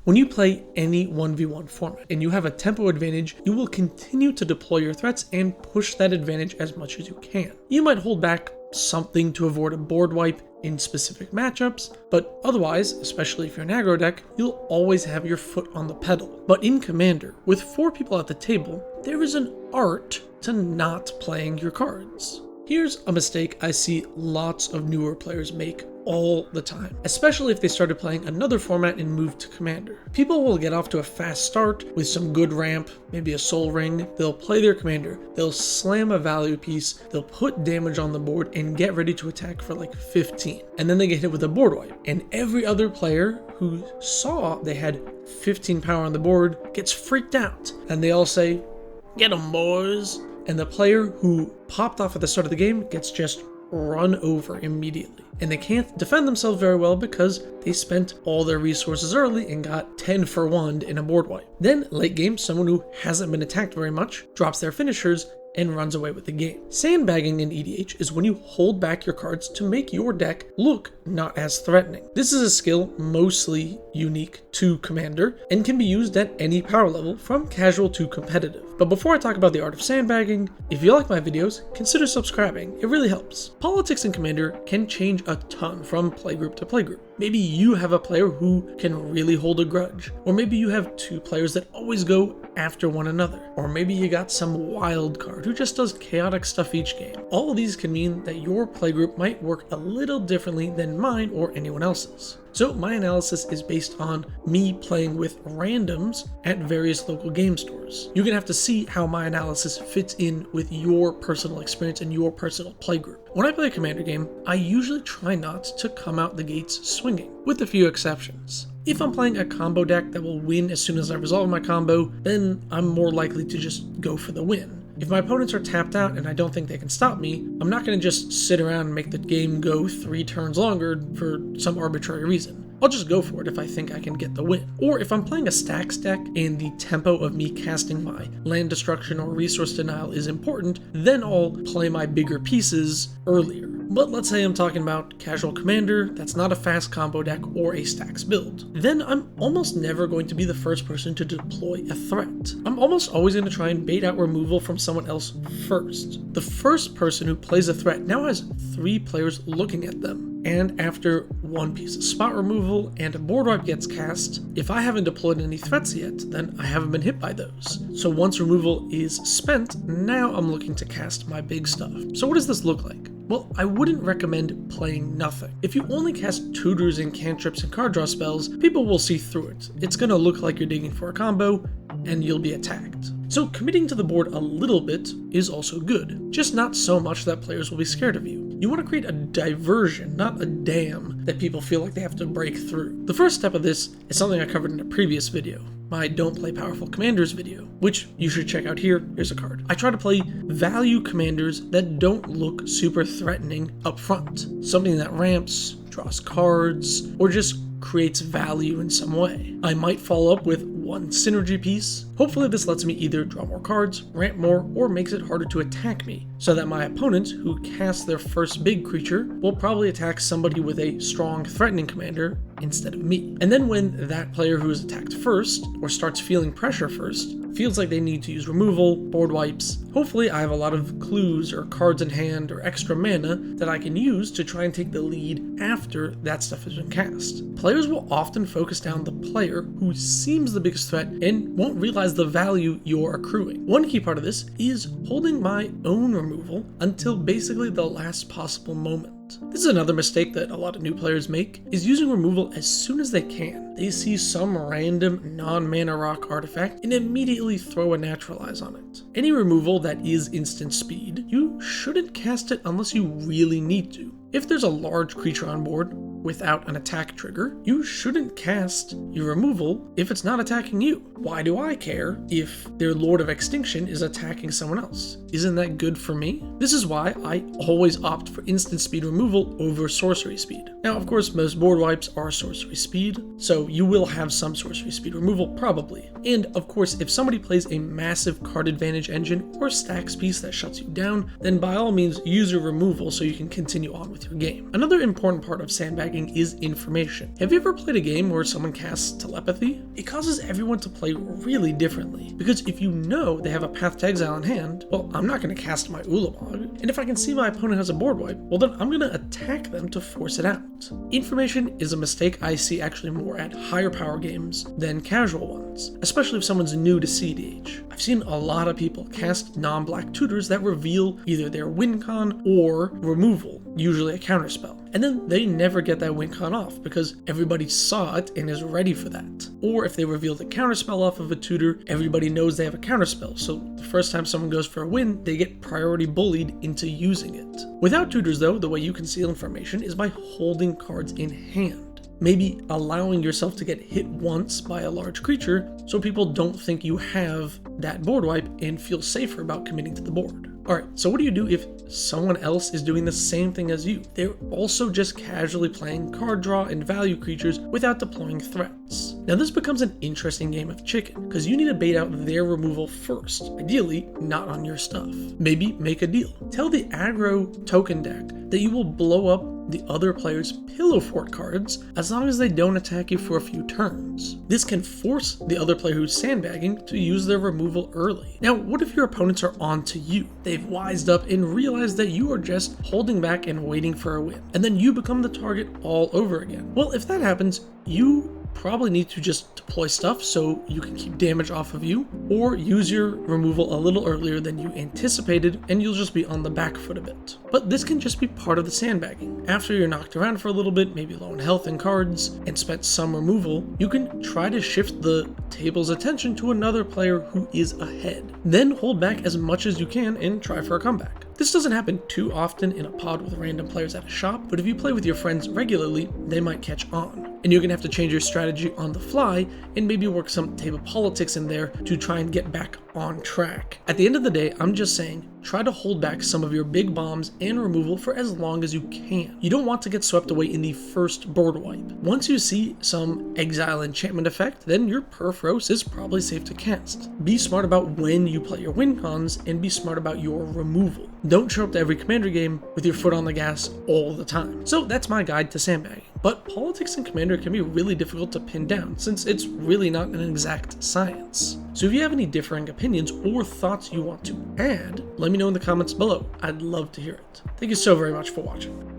When you play any 1v1 format and you have a tempo advantage, you will continue to deploy your threats and push that advantage as much as you can. You might hold back something to avoid a board wipe in specific matchups, but otherwise, especially if you're an aggro deck, you'll always have your foot on the pedal. But in Commander, with 4 people at the table, there is an art to not playing your cards. Here's a mistake I see lots of newer players make all the time, especially if they started playing another format and moved to Commander. People will get off to a fast start with some good ramp, maybe a soul ring, they'll play their Commander, they'll slam a value piece, they'll put damage on the board and get ready to attack for like 15. And then they get hit with a board wipe. And every other player who saw they had 15 power on the board gets freaked out. And they all say, "Get 'em, boys." And the player who popped off at the start of the game gets just run over immediately. And they can't defend themselves very well because they spent all their resources early and got 10 for 1 in a board wipe. Then late game, someone who hasn't been attacked very much drops their finishers and runs away with the game. Sandbagging in EDH is when you hold back your cards to make your deck look not as threatening. This is a skill mostly unique to Commander and can be used at any power level from casual to competitive. But before I talk about the art of sandbagging, if you like my videos, consider subscribing. It really helps. Politics in Commander can change a ton from playgroup to playgroup. Maybe you have a player who can really hold a grudge, or maybe you have 2 players that always go after one another, or maybe you got some wild card who just does chaotic stuff each game. All of these can mean that your playgroup might work a little differently than mine or anyone else's. So my analysis is based on me playing with randoms at various local game stores. You're gonna have to see how my analysis fits in with your personal experience and your personal playgroup. When I play a Commander game, I usually try not to come out the gates swinging, with a few exceptions. If I'm playing a combo deck that will win as soon as I resolve my combo, then I'm more likely to just go for the win. If my opponents are tapped out and I don't think they can stop me, I'm not going to just sit around and make the game go 3 turns longer for some arbitrary reason. I'll just go for it if I think I can get the win. Or if I'm playing a stacks deck and the tempo of me casting my land destruction or resource denial is important, then I'll play my bigger pieces earlier. But let's say I'm talking about casual Commander that's not a fast combo deck or a stacks build. Then I'm almost never going to be the first person to deploy a threat. I'm almost always going to try and bait out removal from someone else first. The first person who plays a threat now has 3 players looking at them. And after 1 piece of spot removal and a board wipe gets cast, if I haven't deployed any threats yet, then I haven't been hit by those. So once removal is spent, now I'm looking to cast my big stuff. So what does this look like? Well, I wouldn't recommend playing nothing. If you only cast tutors and cantrips and card draw spells, people will see through it. It's gonna look like you're digging for a combo, and you'll be attacked. So committing to the board a little bit is also good, just not so much that players will be scared of you. You want to create a diversion, not a dam that people feel like they have to break through. The first step of this is something I covered in a previous video, my Don't Play Powerful Commanders video, which you should check out here. Here's a card. I try to play value commanders that don't look super threatening up front. Something that ramps, draws cards, or just creates value in some way. I might follow up with 1 synergy piece. Hopefully this lets me either draw more cards, ramp more, or makes it harder to attack me, so that my opponent, who casts their first big creature, will probably attack somebody with a strong threatening commander instead of me. And then when that player who is attacked first, or starts feeling pressure first, feels like they need to use removal, board wipes, hopefully I have a lot of clues or cards in hand or extra mana that I can use to try and take the lead after that stuff has been cast. Players will often focus down the player who seems the biggest threat and won't realize the value you're accruing. One key part of this is holding my own removal until basically the last possible moment. This is another mistake that a lot of new players make, is using removal as soon as they can. They see some random non-mana rock artifact and immediately throw a naturalize on it. Any removal that is instant speed, you shouldn't cast it unless you really need to. If there's a large creature on board without an attack trigger, you shouldn't cast your removal if it's not attacking you. Why do I care if their Lord of Extinction is attacking someone else? Isn't that good for me? This is why I always opt for instant speed removal over sorcery speed. Now, of course, most board wipes are sorcery speed, so you will have some sorcery speed removal probably. And of course, if somebody plays a massive card advantage engine or stacks piece that shuts you down, then by all means use your removal so you can continue on with your game. Another important part of sandbagging sandbagging is information. Have you ever played a game where someone casts telepathy? It causes everyone to play really differently, because if you know they have a Path to Exile in hand, well, I'm not going to cast my Ulamog, and if I can see my opponent has a board wipe, well then I'm going to attack them to force it out. Information is a mistake I see actually more at higher power games than casual ones, especially if someone's new to EDH. I've seen a lot of people cast non-black tutors that reveal either their win con or removal, usually a counterspell, and then they never get that win con off because everybody saw it and is ready for that. Or if they reveal the counterspell off of a tutor, everybody knows they have a counterspell, so the first time someone goes for a win, they get priority bullied into using it. Without tutors though, the way you conceal information is by holding cards in hand. Maybe allowing yourself to get hit once by a large creature so people don't think you have that board wipe and feel safer about committing to the board. Alright, so what do you do if someone else is doing the same thing as you? They're also just casually playing card draw and value creatures without deploying threats. Now this becomes an interesting game of chicken, because you need to bait out their removal first, ideally not on your stuff. Maybe make a deal. Tell the aggro token deck that you will blow up the other player's pillow fort cards as long as they don't attack you for a few turns. This can force the other player who's sandbagging to use their removal early. Now, what if your opponents are on to you? They've wised up and realized that you are just holding back and waiting for a win, and then you become the target all over again. Well, if that happens, you probably need to just deploy stuff so you can keep damage off of you, or use your removal a little earlier than you anticipated and you'll just be on the back foot a bit. But this can just be part of the sandbagging. After you're knocked around for a little bit, maybe low in health and cards, and spent some removal, you can try to shift the table's attention to another player who is ahead. Then hold back as much as you can and try for a comeback. This doesn't happen too often in a pod with random players at a shop, but if you play with your friends regularly, they might catch on. And you're gonna have to change your strategy on the fly and maybe work some table politics in there to try and get back on track. At the end of the day, I'm just saying, try to hold back some of your big bombs and removal for as long as you can. You don't want to get swept away in the first board wipe. Once you see some exile enchantment effect, then your Perfros is probably safe to cast. Be smart about when you play your win cons and be smart about your removal. Don't show up to every Commander game with your foot on the gas all the time. So that's my guide to sandbagging. But politics in Commander can be really difficult to pin down since it's really not an exact science. So if you have any differing opinions or thoughts you want to add, let me know in the comments below. I'd love to hear it. Thank you so very much for watching.